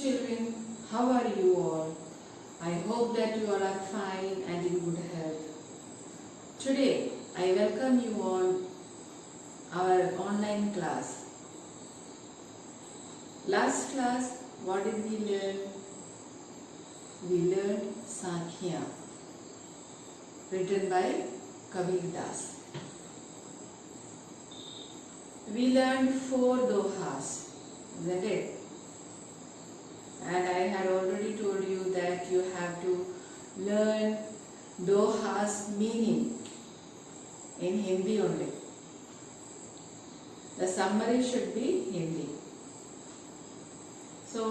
children, how are you all? I hope that you all are fine and in good health. Today, I welcome you on our online class. Last class, what did we learn? We learned Sankhya, written by Kabir Das. We learned 4 dohas, isn't it? And I had already told you that you have to learn doha's meaning in Hindi only. The summary should be Hindi. So,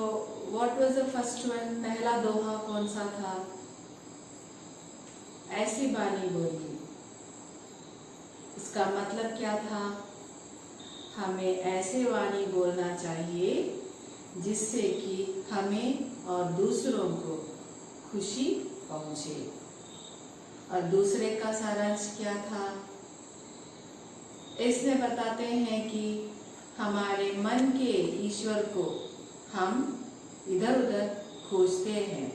what was the first one? पहला दोहा कौन सा था? ऐसी बानी बोली. इसका मतलब क्या था? हमें ऐसे वाणी बोलना चाहिए जिससे कि हमें और दूसरों को खुशी पहुंचे. और दूसरे का सारांश क्या था? इसमें बताते हैं कि हमारे मन के ईश्वर को हम इधर उधर खोजते हैं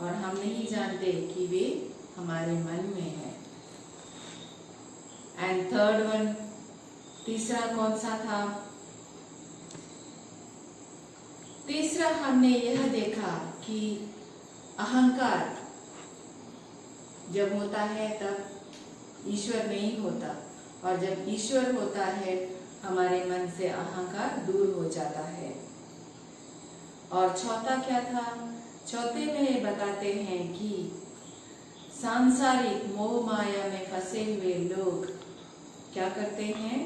और हम नहीं जानते कि वे हमारे मन में है. एंड थर्ड वन, तीसरा कौन सा था? तीसरा हमने यह देखा कि अहंकार जब होता है तब ईश्वर नहीं होता, और जब ईश्वर होता है हमारे मन से अहंकार दूर हो जाता है. और चौथा क्या था? चौथे में बताते हैं कि सांसारिक मोह माया में फंसे हुए लोग क्या करते हैं?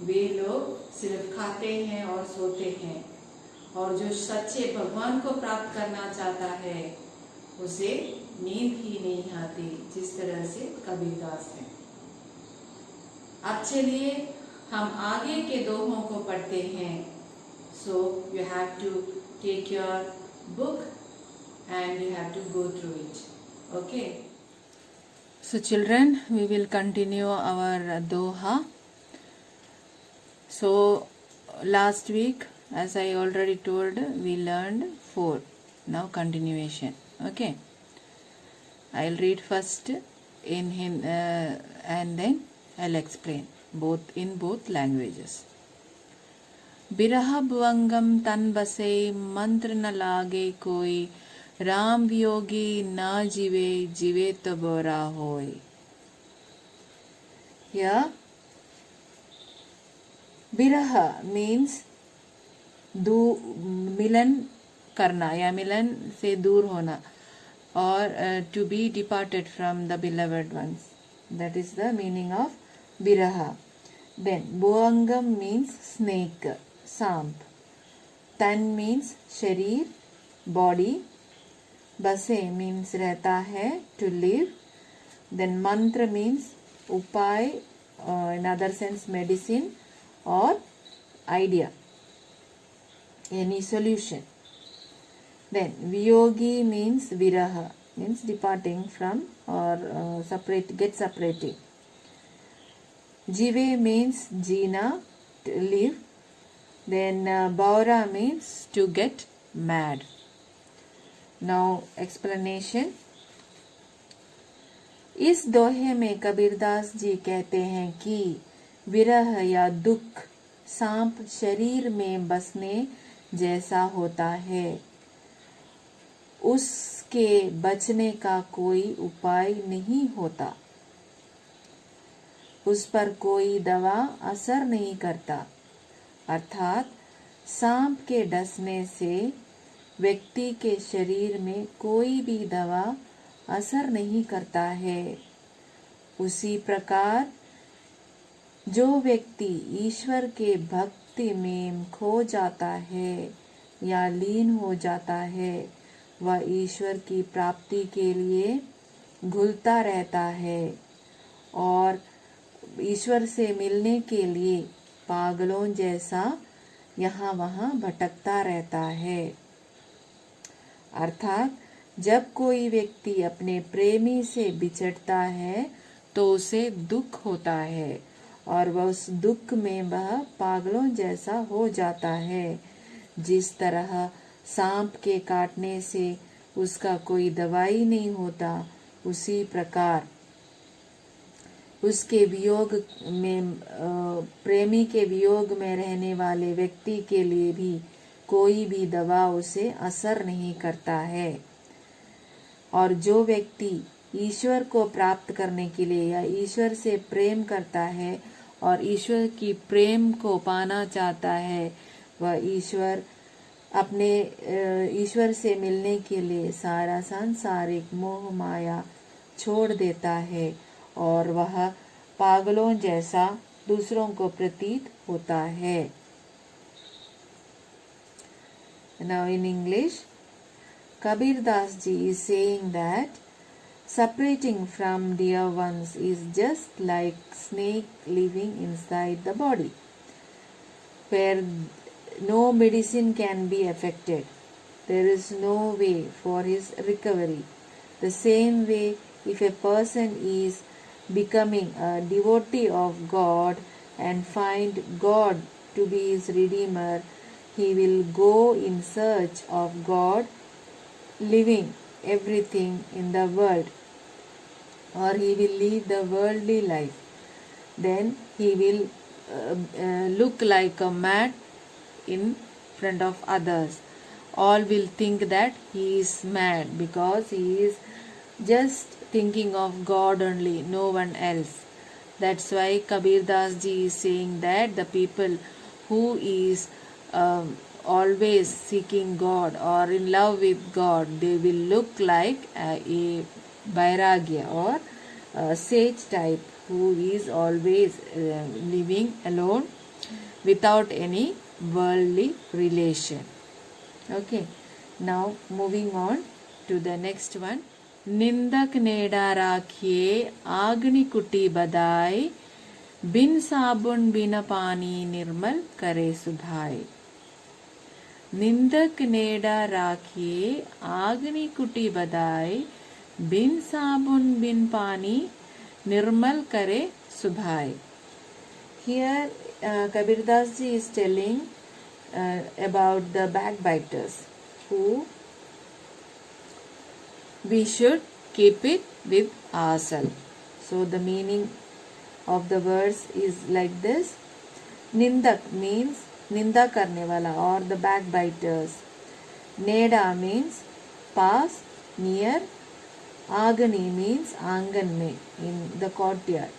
वे लोग सिर्फ खाते हैं और सोते हैं, और जो सच्चे भगवान को प्राप्त करना चाहता है उसे नींद ही नहीं आती, जिस तरह से कबीरदास है. अब चलिए हम आगे के दोहों को पढ़ते हैं. So you have to take your book and you have to go through it. Okay. So children, we will continue our doha. So last week, as I already told, we learned 4. Now continuation. Okay. I'll read first in Hindi and then I'll explain in both languages. बिरह भुवंगम तन बसे मंत्र न लागे कोई, राम वियोगी ना जीवे जीवे तो बोरा होय. Yeah. बिरह means मिलन करना या मिलन से दूर होना, or to be departed from the beloved ones. That is the meaning of biraha. Then bhuangam means snake, सांप. तन means शरीर, body. बसे means रहता है, to live. Then mantra means उपाय, in other sense medicine or idea, any solution. Then viyogi means viraha, means departing from or separating. Jive means jina, to live. Then baura means to get mad. Now explanation. इस दोहे में कबीरदास जी कहते हैं कि विरह या दुख सांप शरीर में बसने जैसा होता है. उसके बचने का कोई उपाय नहीं होता, उस पर कोई दवा असर नहीं करता. अर्थात सांप के डसने से व्यक्ति के शरीर में कोई भी दवा असर नहीं करता है. उसी प्रकार जो व्यक्ति ईश्वर के भक्ति में खो जाता है या लीन हो जाता है, वह ईश्वर की प्राप्ति के लिए घुलता रहता है और ईश्वर से मिलने के लिए पागलों जैसा यहाँ वहाँ भटकता रहता है. अर्थात जब कोई व्यक्ति अपने प्रेमी से बिछड़ता है तो उसे दुख होता है और वह उस दुख में वह पागलों जैसा हो जाता है. जिस तरह सांप के काटने से उसका कोई दवाई नहीं होता, उसी प्रकार उसके वियोग में प्रेमी के वियोग में रहने वाले व्यक्ति के लिए भी कोई भी दवा उसे असर नहीं करता है। और जो व्यक्ति ईश्वर को प्राप्त करने के लिए या ईश्वर से प्रेम करता है और ईश्वर की प्रेम को पाना चाहता है, वह ईश्वर से मिलने के लिए सारा सांसारिक मोह माया छोड़ देता है और वह पागलों जैसा दूसरों को प्रतीत होता है। Now in English, Kabir Das ji is saying that separating from dear ones is just like snake living inside the body, where no medicine can be effected. There is no way for his recovery. The same way, if a person is becoming a devotee of God and find God to be his redeemer, he will go in search of God, living everything in the world, or he will lead the worldly life. Then he will look like a mad in front of others. All will think that he is mad because he is just thinking of God only, no one else. That's why Kabir Das ji is saying that the people who is always seeking God or in love with God, they will look like a Vairagya or a sage type who is always living alone without any worldly relation. Okay, now moving on to the next one. निंदक नेड़ा राखिए आग्नि कुटी बदाए, बिन साबुन बिन पानी निर्मल करे सुभाए। निंदक नेड़ा राखिए आग्नि कुटी बदाए, बिन साबुन बिन पानी निर्मल करे सुभाए। Here Kabir Das ji is telling about the backbiters who we should keep it with ourselves. So the meaning of the verse is like this. Nindak means निंदा करने वाला or the backbiters. Neda means pass, near. Agani means आंगन में, in the courtyard.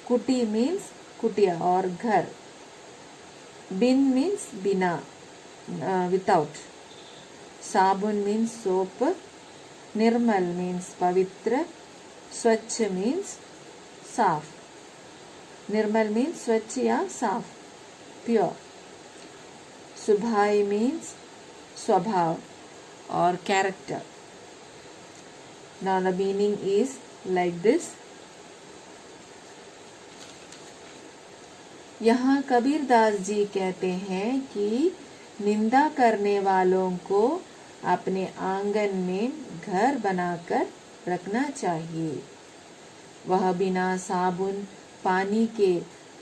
Kuti means कुटिया or घर. Bin means बिना, without. Sabun means soap. Nirmal means pavitra. Swachh means साफ. Nirmal means स्वच्छ या साफ, pure. Subhai means स्वभाव or character. Now the meaning is like this. यहाँ कबीर दास जी कहते हैं कि निंदा करने वालों को अपने आंगन में घर बनाकर रखना चाहिए। वह बिना साबुन पानी के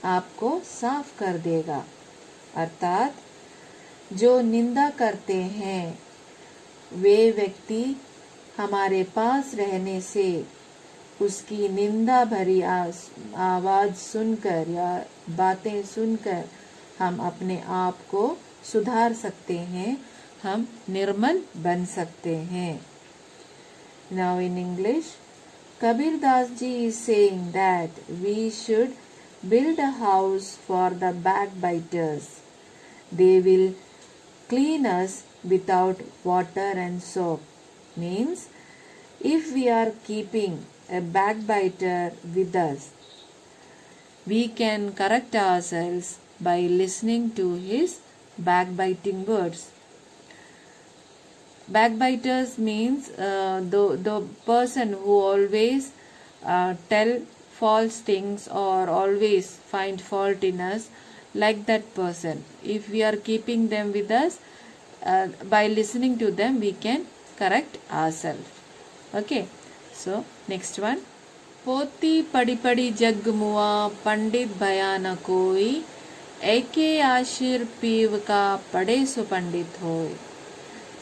आपको साफ कर देगा। अर्थात जो निंदा करते हैं वे व्यक्ति हमारे पास रहने से उसकी निंदा भरी आवाज सुनकर या बातें सुनकर हम अपने आप को सुधार सकते हैं, हम निर्मल बन सकते हैं। Now in English, Kabir Das ji is saying that we should build a house for the backbiters. They will clean us without water and soap. Means, if we are keeping a backbiter with us, we can correct ourselves by listening to his backbiting words. Backbiters means the person who always tell false things or always find fault in us, like that person. If we are keeping them with us, by listening to them we can correct ourselves. Okay, so next one. पोती पड़ी पड़ी जग मुआ पंडित भया न कोई, एके आशीर पीव का पढ़े सो पंडित होय.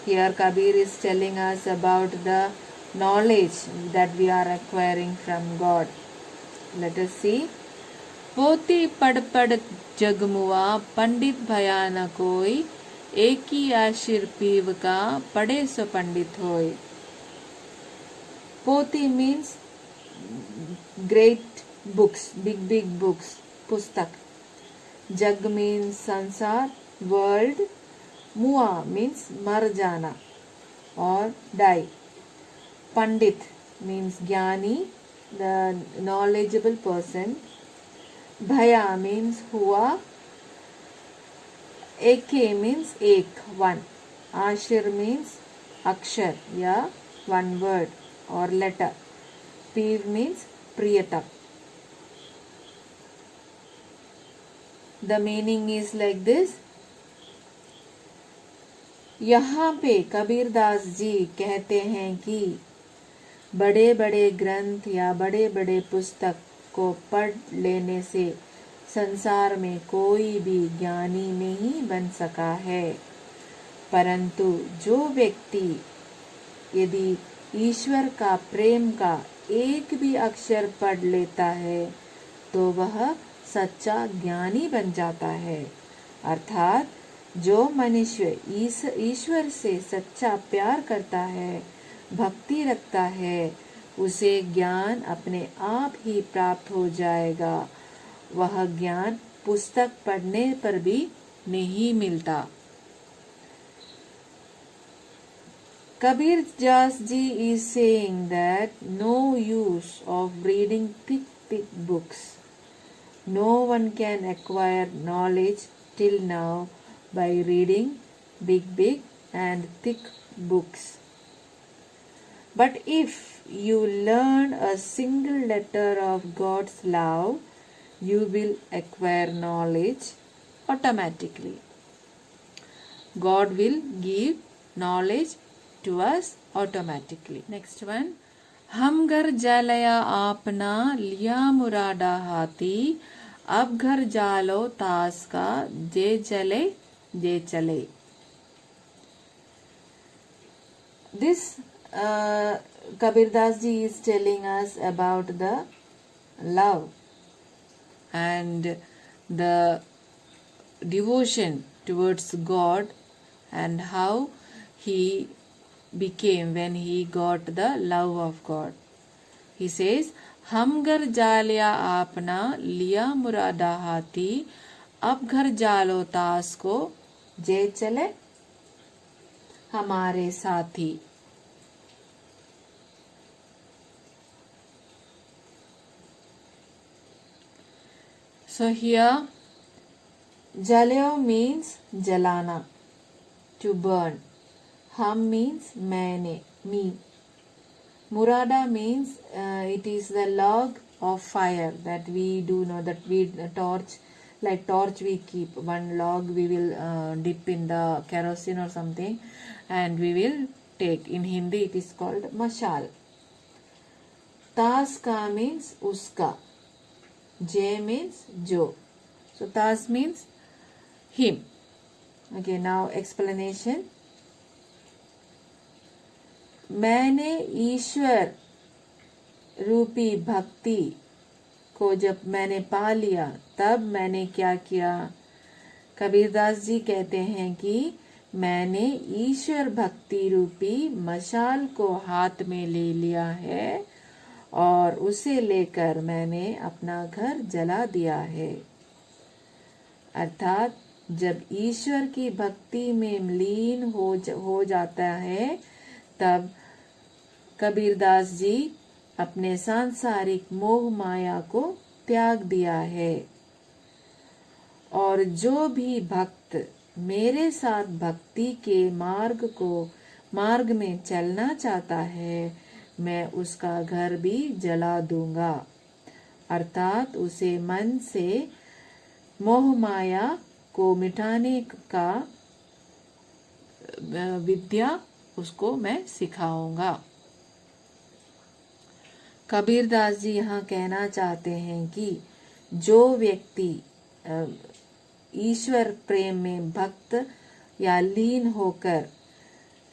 Here Kabir is telling us about the knowledge that we are acquiring from God. Let us see. पोती पढ़ पढ़ जगमुआ पंडित भया न कोई, एक ही आशीर पीव का पढ़े सो पंडित होय. पोती means great books, big books, pustak. जग means संसार, world. मुआ means मर जाना और die. पंडित means ज्ञानी, the knowledgeable person. भया means हुआ. एके means एक, one. आशिर means अक्षर या one word or letter. पीव means प्रियतम. The meaning is like this. यहाँ पे कबीरदास जी कहते हैं कि बड़े बड़े ग्रंथ या बड़े बड़े पुस्तक को पढ़ लेने से संसार में कोई भी ज्ञानी नहीं बन सका है, परंतु जो व्यक्ति यदि ईश्वर का प्रेम का एक भी अक्षर पढ़ लेता है तो वह सच्चा ज्ञानी बन जाता है. अर्थात जो मनुष्य ईश्वर से सच्चा प्यार करता है, भक्ति रखता है, उसे ज्ञान अपने आप ही प्राप्त हो जाएगा. वह ज्ञान पुस्तक पढ़ने पर भी नहीं मिलता. Kabir Das ji is saying that no use of reading thick books. No one can acquire knowledge till now by reading big and thick books. But if you learn a single letter of God's love, you will acquire knowledge automatically. God will give knowledge to us automatically. Next one. हम घर जालया आपना लिया मुरादा हाथी, अब घर जालो तास का जे चले. This Kabir Das ji is telling us about the love and the devotion towards God and how he became when he got the love of God. He says, हम घर जालिया आपना लिया मुरादा हाथी, अब घर जालो तास को जे चले हमारे साथी. So here jalyo means jalana, to burn. Ham means मैंने, me. Murada means it is the log of fire that we do know, that we torch, like torch we keep one log, we will dip in the kerosene or something and we will take. In Hindi it is called mashal. Tas ka means uska. J means jo. So tas means him. Okay, now explanation. मैंने ईश्वर रूपी भक्ति को जब मैंने पा लिया तब मैंने क्या किया. कबीरदास जी कहते हैं कि मैंने ईश्वर भक्ति रूपी मशाल को हाथ में ले लिया है और उसे लेकर मैंने अपना घर जला दिया है. अर्थात जब ईश्वर की भक्ति में लीन हो जाता है तब कबीरदास जी अपने सांसारिक मोह माया को त्याग दिया है. और जो भी भक्त मेरे साथ भक्ति के मार्ग में चलना चाहता है, मैं उसका घर भी जला दूंगा. अर्थात उसे मन से मोह माया को मिटाने का विद्या उसको मैं सिखाऊंगा. कबीरदास जी यहाँ कहना चाहते हैं कि जो व्यक्ति ईश्वर प्रेम में भक्त या लीन होकर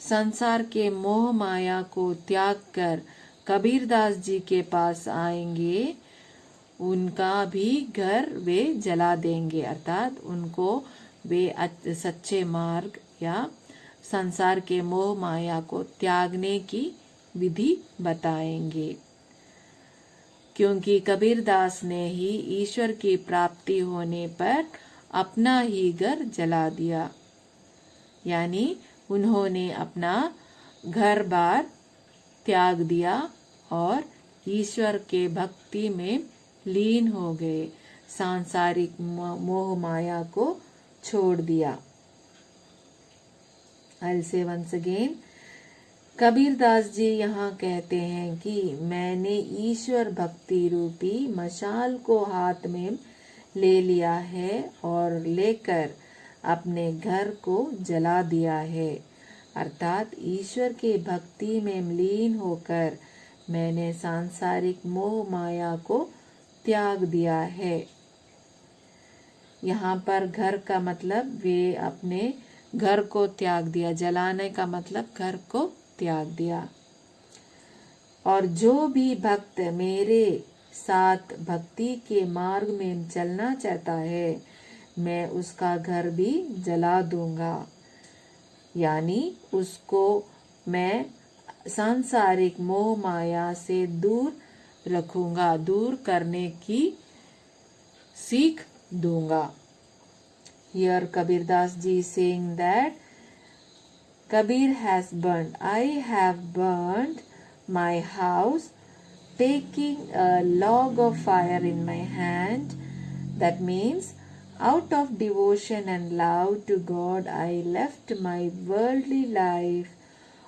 संसार के मोह माया को त्याग कर कबीरदास जी के पास आएंगे, उनका भी घर वे जला देंगे, अर्थात उनको वे सच्चे मार्ग या संसार के मोह माया को त्यागने की विधि बताएंगे। क्योंकि कबीरदास ने ही ईश्वर की प्राप्ति होने पर अपना ही घर जला दिया, यानी उन्होंने अपना घर बार त्याग दिया और ईश्वर के भक्ति में लीन हो गए, सांसारिक मोह माया को छोड़ दिया। I'll say once again, Kabirdas ji यहाँ कहते हैं कि मैंने ईश्वर भक्ति रूपी मशाल को हाथ में ले लिया है और लेकर अपने घर को जला दिया है, अर्थात ईश्वर के भक्ति में लीन होकर मैंने सांसारिक मोह माया को त्याग दिया है। यहाँ पर घर का मतलब वे अपने घर को त्याग दिया, जलाने का मतलब घर को त्याग दिया। और जो भी भक्त मेरे साथ भक्ति के मार्ग में चलना चाहता है, मैं उसका घर भी जला दूंगा, यानी उसको मैं सांसारिक मोह माया से दूर रखूंगा, दूर करने की सीख दूंगा। Here Kabirdas ji is saying that Kabir has burnt. I have burnt my house, taking a log of fire in my hand. That means out of devotion and love to God, I left my worldly life,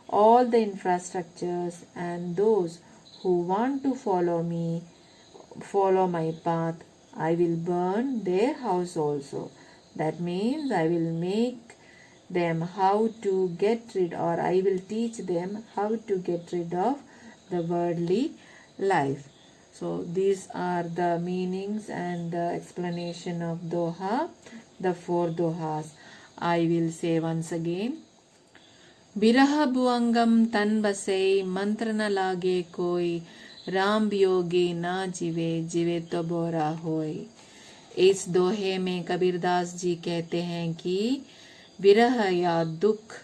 all the infrastructures, and those who want to follow me, follow my path, I will burn their house also. That means I will make them how to get rid, or I will teach them how to get rid of the worldly life. So these are the meanings and the explanation of Doha, the 4 Dohas. I will say once again. बिरह भुअंगम तन बसे मंत्र न लागे कोई, राम वियोगी ना जीवे जीवे तो बोरा होय। इस दोहे में कबीरदास जी कहते हैं कि विरह या दुख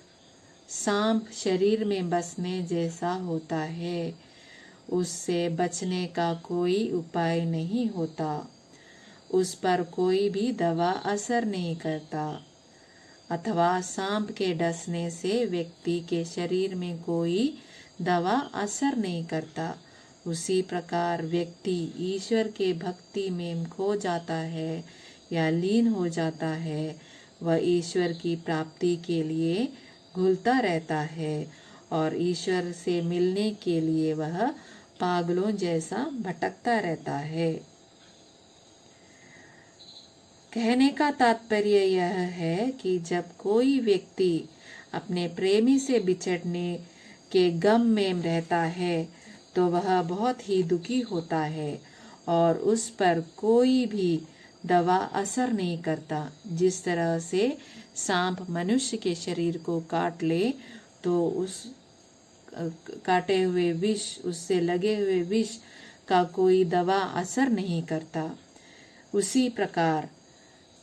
सांप शरीर में बसने जैसा होता है, उससे बचने का कोई उपाय नहीं होता, उस पर कोई भी दवा असर नहीं करता, अथवा सांप के डसने से व्यक्ति के शरीर में कोई दवा असर नहीं करता। उसी प्रकार व्यक्ति ईश्वर के भक्ति में खो जाता है या लीन हो जाता है, वह ईश्वर की प्राप्ति के लिए घुलता रहता है और ईश्वर से मिलने के लिए वह पागलों जैसा भटकता रहता है। कहने का तात्पर्य यह है कि जब कोई व्यक्ति अपने प्रेमी से बिछड़ने के गम में रहता है तो वह बहुत ही दुखी होता है और उस पर कोई भी दवा असर नहीं करता। जिस तरह से सांप मनुष्य के शरीर को काट ले तो उस काटे हुए विष, उससे लगे हुए विष का कोई दवा असर नहीं करता, उसी प्रकार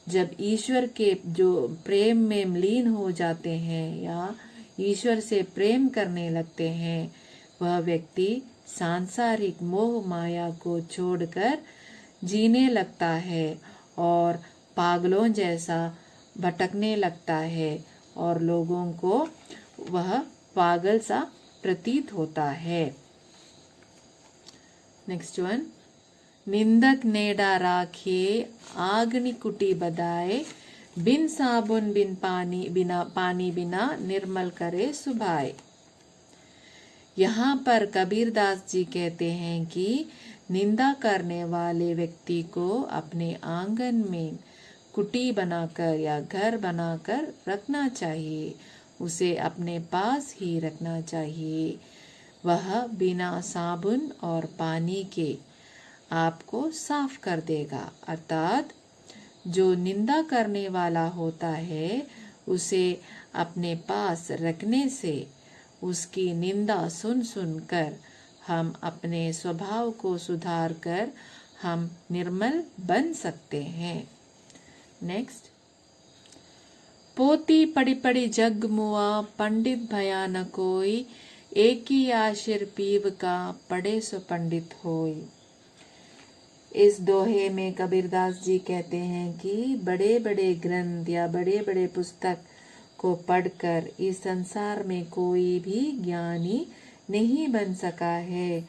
जब ईश्वर के जो प्रेम में लीन हो जाते हैं या ईश्वर से प्रेम करने लगते हैं, वह व्यक्ति सांसारिक मोह माया को छोड़कर जीने लगता है और पागलों जैसा भटकने लगता है और लोगों को वह पागल सा प्रतीत होता है। नेक्स्ट वन, निंदक नेड़ा राखे आग्नि कुटी बदाए, बिन साबुन बिन पानी बिना निर्मल करे सुभाए। यहाँ पर कबीरदास जी कहते हैं कि निंदा करने वाले व्यक्ति को अपने आंगन में कुटी बनाकर या घर बनाकर रखना चाहिए, उसे अपने पास ही रखना चाहिए। वह बिना साबुन और पानी के आपको साफ कर देगा, अर्थात जो निंदा करने वाला होता है उसे अपने पास रखने से उसकी निंदा सुन सुनकर हम अपने स्वभाव को सुधार कर हम निर्मल बन सकते हैं। नेक्स्ट, पोती पड़ी पड़ी जग मुआ पंडित भया न कोई, एक ही आशिर पीव का पढ़े सो पंडित होई। इस दोहे में कबीरदास जी कहते हैं कि बड़े बड़े ग्रंथ या बड़े बड़े पुस्तक को पढ़कर इस संसार में कोई भी ज्ञानी नहीं बन सका है,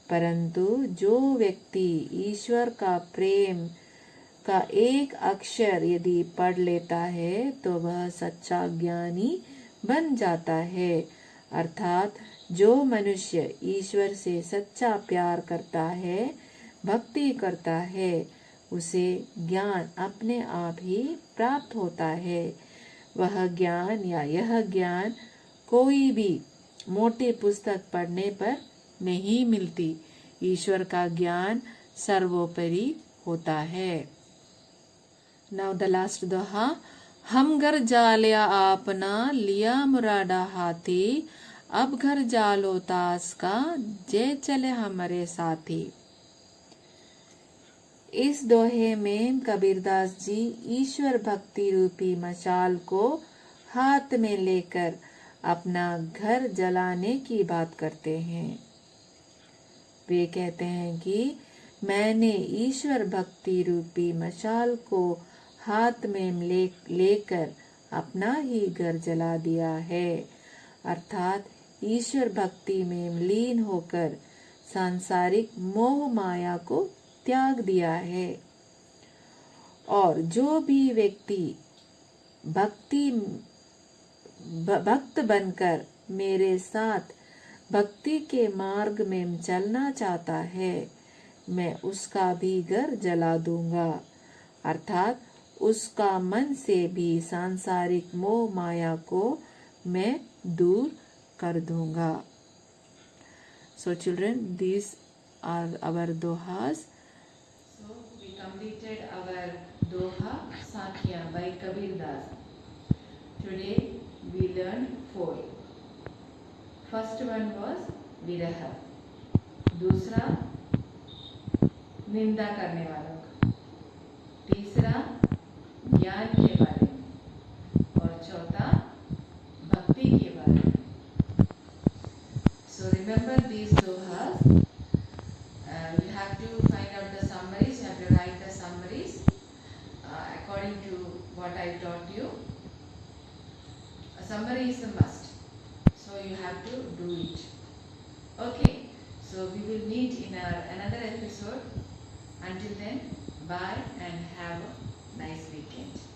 परंतु जो व्यक्ति ईश्वर का प्रेम का एक अक्षर यदि पढ़ लेता है तो वह सच्चा ज्ञानी बन जाता है। अर्थात जो मनुष्य ईश्वर से सच्चा प्यार करता है, भक्ति करता है, उसे ज्ञान अपने आप ही प्राप्त होता है। वह ज्ञान या यह ज्ञान कोई भी मोटी पुस्तक पढ़ने पर नहीं मिलती। ईश्वर का ज्ञान सर्वोपरि होता है। नाउ द लास्ट दोहा, हम घर जालिया आपना लिया मुरादा हाथी, अब घर जालो तास का जे चले हमारे साथी। इस दोहे में कबीरदास जी ईश्वर भक्ति रूपी मशाल को हाथ में लेकर अपना घर जलाने की बात करते हैं। वे कहते हैं कि मैंने ईश्वर भक्ति रूपी मशाल को हाथ में लेकर अपना ही घर जला दिया है। अर्थात ईश्वर भक्ति में लीन होकर सांसारिक मोह माया को त्याग दिया है। और जो भी व्यक्ति भक्त बनकर मेरे साथ भक्ति के मार्ग में चलना चाहता है, मैं उसका भी घर जला दूंगा। अर्थात उसका मन से भी सांसारिक मोह माया को मैं दूर कर दूंगा। So children, these are our dohas. So we completed our doha Sakya by Kabir Das. Today we learned 4. First one was Viraha. दूसरा निंदा करने वालों का, तीसरा ज्ञान के बारे में और चौथा भक्ति के बारे में। So remember these dohas. You have to find out the summaries. You have to write the summaries according to what I taught you. A summary is a must, so you have to do it. Okay. So we will meet in another episode. Until then, bye and have a nice weekend.